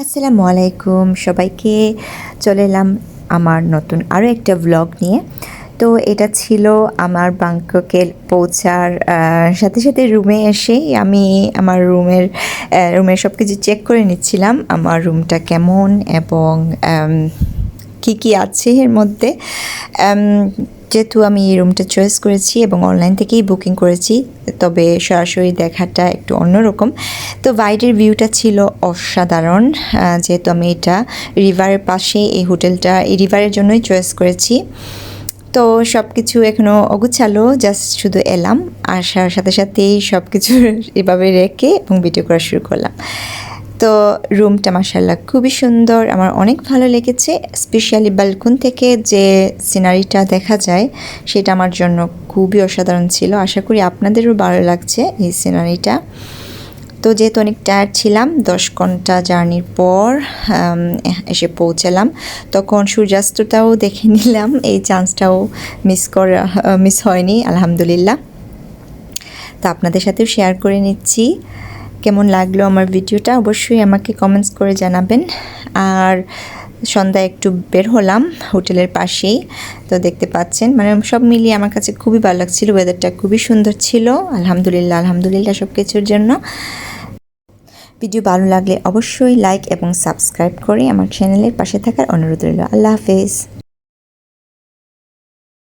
আসসালামু আলাইকুম সবাইকে। চলে এলাম আমার নতুন আরও একটা ব্লগ নিয়ে। তো এটা ছিল আমার ব্যাংককে পৌঁছার সাথে সাথে রুমে এসেই আমি আমার রুমের সব কিছু চেক করে নিচ্ছিলাম, আমার রুমটা কেমন এবং কি কি আছে এর মধ্যে। যেহেতু আমি এই রুমটা চয়েস করেছি এবং অনলাইন থেকেই বুকিং করেছি, তবে সরাসরি দেখাটা একটু অন্যরকম। তো বাইরের ভিউটা ছিল অসাধারণ। যেহেতু আমি এটা রিভারের পাশে এই হোটেলটা এই রিভারের জন্যই চয়েস করেছি। তো সব কিছু এখনও অগুছালো, জাস্ট শুধু এলাম, আসার সাথে সাথেই সব কিছু এভাবে রেখে এবং ভিডিও করা শুরু করলাম। তো রুমটা মাশাআল্লাহ খুবই সুন্দর, আমার অনেক ভালো লেগেছে। স্পেশালি ব্যালকন থেকে যে সিনারিটা দেখা যায় সেটা আমার জন্য খুবই অসাধারণ ছিল। আশা করি আপনাদেরও ভালো লাগছে এই সিনারিটা। তো যেহেতু অনেক টায়ার্ড ছিলাম, 10 ঘন্টা জার্নির পর এসে পৌঁছালাম, তখন সূর্যাস্তটাও দেখে নিলাম। এই চান্সটাও মিস হয়নি আলহামদুলিল্লাহ। তো আপনাদের সাথেও শেয়ার করে নিচ্ছি। কেমন লাগলো আমার ভিডিওটা অবশ্যই আমাকে কমেন্টস করে জানাবেন। আর সন্ধ্যায় একটু বের হলাম হোটেলের পাশেই, তো দেখতে পাচ্ছেন মানে সব মিলিয়ে আমার কাছে খুবই ভালো লাগছিল। ওয়েদারটা খুবই সুন্দর ছিল, আলহামদুলিল্লাহ সব কিছুর জন্য। ভিডিও ভালো লাগলে অবশ্যই লাইক এবং সাবস্ক্রাইব করে আমার চ্যানেলের পাশে থাকার অনুরোধ রইল। আল্লাহ হাফেজ।